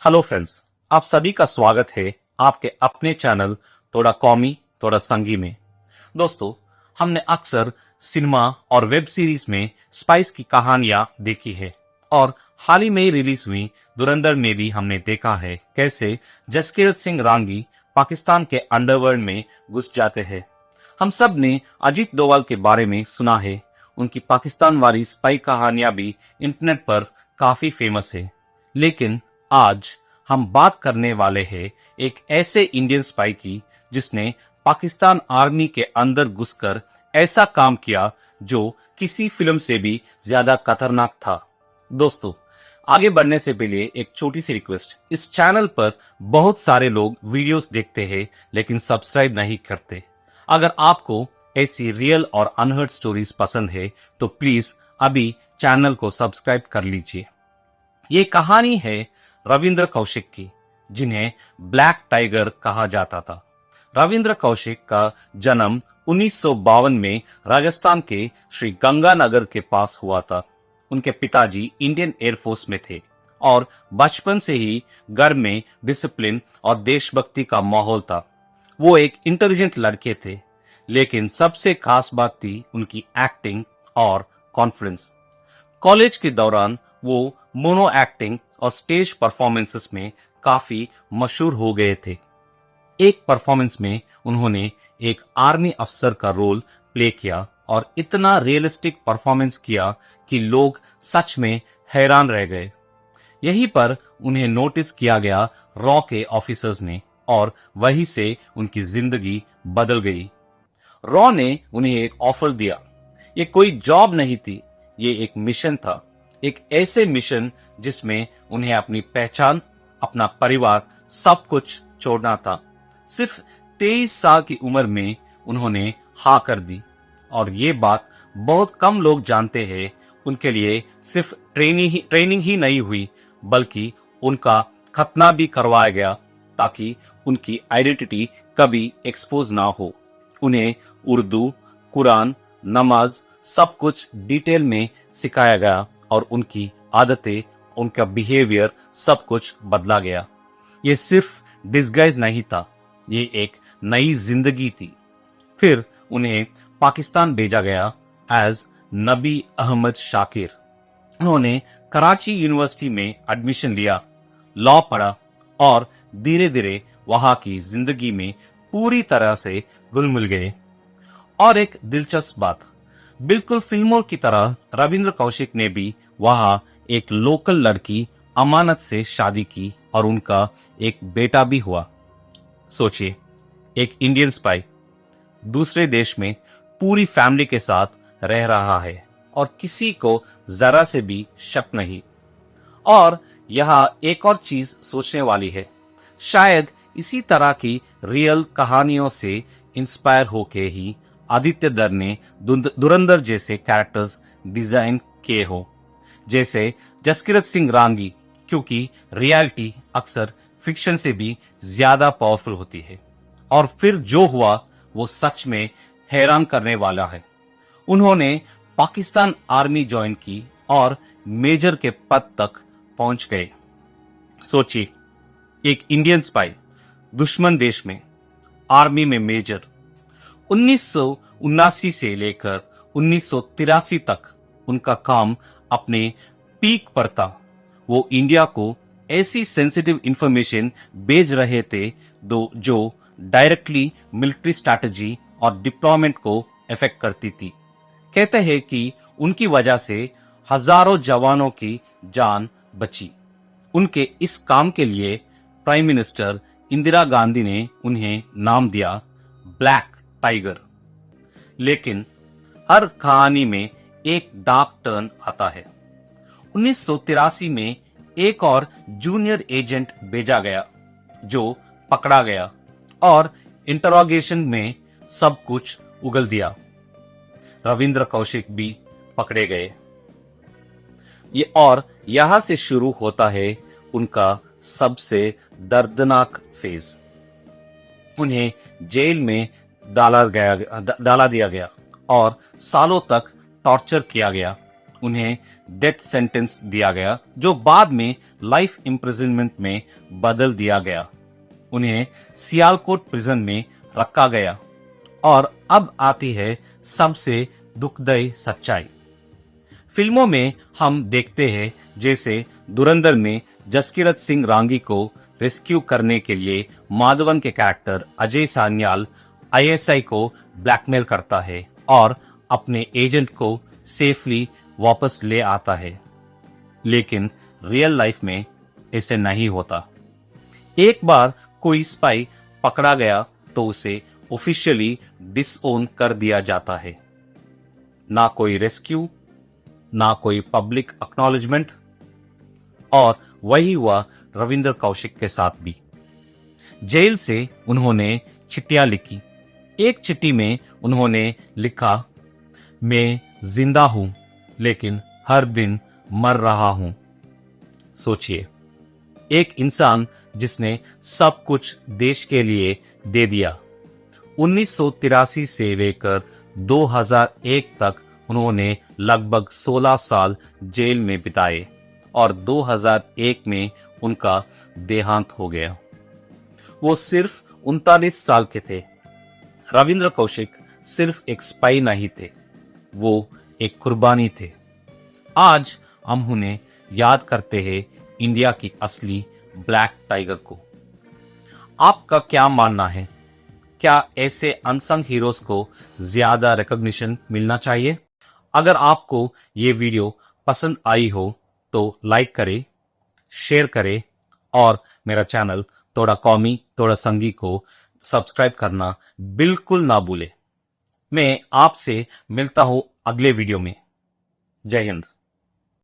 Hello friends, आप सभी का स्वागत है आपके अपने चैनल थोड़ा कॉमी थोड़ा संगी में। दोस्तों, हमने अक्सर सिनेमा और वेब सीरीज में स्पाइस की कहानियां देखी है और हाल ही में ही रिलीज हुई धुरंधर में भी हमने देखा है कैसे जसकीरत सिंह रांगी पाकिस्तान के अंडरवर्ल्ड में घुस जाते हैं। हम सब ने अजीत डोभाल के बारे में सुना है। उनकी पाकिस्तान वाली स्पाई कहानियां भी इंटरनेट पर काफी फेमस है। लेकिन आज हम बात करने वाले हैं एक ऐसे इंडियन स्पाई की जिसने पाकिस्तान आर्मी के अंदर घुसकर ऐसा काम किया जो किसी फिल्म से भी ज्यादा खतरनाक था। दोस्तों, आगे बढ़ने से पहले एक छोटी सी रिक्वेस्ट, इस चैनल पर बहुत सारे लोग वीडियोस देखते हैं लेकिन सब्सक्राइब नहीं करते। अगर आपको ऐसी रियल और अनहर्ड स्टोरीज पसंद है तो प्लीज अभी चैनल को सब्सक्राइब कर लीजिए। ये कहानी है रविंद्र कौशिक की, जिन्हें ब्लैक टाइगर कहा जाता था। रविंद्र कौशिक का जन्म 1952 में राजस्थान के श्री गंगानगर के पास हुआ था। उनके पिताजी इंडियन एयरफोर्स में थे और बचपन से ही घर में डिसिप्लिन और देशभक्ति का माहौल था। वो एक इंटेलिजेंट लड़के थे, लेकिन सबसे खास बात थी उनकी एक्टिंग और कॉन्फिडेंस। कॉलेज के दौरान वो मोनो एक्टिंग और स्टेज परफॉर्मेंसेस में काफी मशहूर हो गए थे। एक परफॉर्मेंस में उन्होंने एक आर्मी अफसर का रोल प्ले किया और इतना रियलिस्टिक परफॉर्मेंस किया कि लोग सच में हैरान रह गए। यहीं पर उन्हें नोटिस किया गया रॉ के ऑफिसर्स ने और वहीं से उनकी जिंदगी बदल गई। रॉ ने उन्हें एक ऑफर दिया। ये कोई जॉब नहीं थी, ये एक मिशन था। एक ऐसे मिशन जिसमें उन्हें अपनी पहचान, अपना परिवार, सब कुछ छोड़ना था। सिर्फ 23 साल की उम्र में उन्होंने हाँ कर दी और ये बात बहुत कम लोग जानते हैं। उनके लिए सिर्फ ट्रेनिंग ही नहीं हुई, बल्कि उनका खतना भी करवाया गया ताकि उनकी आइडेंटिटी कभी एक्सपोज ना हो। उन्हें उर्दू, कुरान, नमाज सब कुछ डिटेल में सिखाया गया और उनकी आदतें, उनका बिहेवियर सब कुछ बदला गया। ये सिर्फ डिस्गाइज नहीं था, ये एक नई जिंदगी थी। फिर उन्हें पाकिस्तान भेजा गया एज नबी अहमद शाकिर। उन्होंने कराची यूनिवर्सिटी में एडमिशन लिया, लॉ पढ़ा और धीरे धीरे वहां की जिंदगी में पूरी तरह से घुल मिल गए। और एक दिलचस्प बात, बिल्कुल फिल्मों की तरह रविंद्र कौशिक ने भी वहां एक लोकल लड़की अमानत से शादी की और उनका एक बेटा भी हुआ। सोचिए, एक इंडियन स्पाई दूसरे देश में पूरी फैमिली के साथ रह रहा है और किसी को जरा से भी शक नहीं। और यहाँ एक और चीज सोचने वाली है, शायद इसी तरह की रियल कहानियों से इंस्पायर होके ही आदित्य दर ने धुरंधर जैसे कैरेक्टर्स डिजाइन किए हो, जैसे जसकीरत सिंह रांगी, क्योंकि रियलिटी अक्सर फिक्शन से भी ज्यादा पावरफुल होती है। और फिर जो हुआ वो सच में हैरान करने वाला है। उन्होंने पाकिस्तान आर्मी ज्वाइन की और मेजर के पद तक पहुंच गए। सोचिए, एक इंडियन स्पाई दुश्मन देश में आर्मी में मेजर। 1979 से लेकर 1983 तक उनका काम अपने पीक पर था। वो इंडिया को ऐसी सेंसिटिव इंफॉर्मेशन भेज रहे थे जो डायरेक्टली मिलिट्री स्ट्रैटेजी और डिप्लॉयमेंट को अफेक्ट करती थी। कहते हैं कि उनकी वजह से हजारों जवानों की जान बची। उनके इस काम के लिए प्राइम मिनिस्टर इंदिरा गांधी ने उन्हें नाम दिया ब्लैक टाइगर। लेकिन हर कहानी में एक डार्क टर्न आता है। 1983 में एक और जूनियर एजेंट भेजा गया जो पकड़ा गया और इंटरोगेशन में सब कुछ उगल दिया। रविंद्र कौशिक भी पकड़े गए। और यहां से शुरू होता है उनका सबसे दर्दनाक फेज। उन्हें जेल में डाला दिया गया और सालों तक टॉर्चर किया गया। उन्हें डेथ सेंटेंस दिया गया, जो बाद में लाइफ इम्प्रिजनमेंट में बदल दिया गया। उन्हें सियालकोट प्रिजन में रखा गया। और अब आती है सबसे दुखदायी सच्चाई। फिल्मों में हम देखते हैं जैसे धुरंधर में जसकीरत सिंह रांगी को रेस्क्यू करने के लिए माधवन के कैरेक्टर अजय सान्याल आईएसआई को ब्लैकमेल करता है और अपने एजेंट को सेफली वापस ले आता है। लेकिन रियल लाइफ में ऐसे नहीं होता। एक बार कोई स्पाई पकड़ा गया तो उसे ऑफिशियली डिसओन कर दिया जाता है। ना कोई रेस्क्यू, ना कोई पब्लिक एक्नॉलेजमेंट। और वही हुआ रविंद्र कौशिक के साथ भी। जेल से उन्होंने चिट्ठियां लिखी। एक चिट्ठी में उन्होंने लिखा, मैं जिंदा हूं लेकिन हर दिन मर रहा हूं। सोचिए, एक इंसान जिसने सब कुछ देश के लिए दे दिया। 1983 से लेकर 2001 तक उन्होंने लगभग 16 साल जेल में बिताए और 2001 में उनका देहांत हो गया। वो सिर्फ 39 साल के थे। रविंद्र कौशिक सिर्फ एक स्पाई नहीं थे, वो एक कुर्बानी थे। आज हम उन्हें याद करते हैं इंडिया की असली ब्लैक टाइगर को। आपका क्या मानना है? क्या ऐसे अनसंग हीरोज को ज्यादा रिकॉग्निशन मिलना चाहिए? अगर आपको ये वीडियो पसंद आई हो तो लाइक करें, शेयर करें और मेरा चैनल थोड़ा कॉमी थोड़ा संगी को सब्सक्राइब करना बिल्कुल ना भूले। मैं आपसे मिलता हूं अगले वीडियो में। जय हिंद।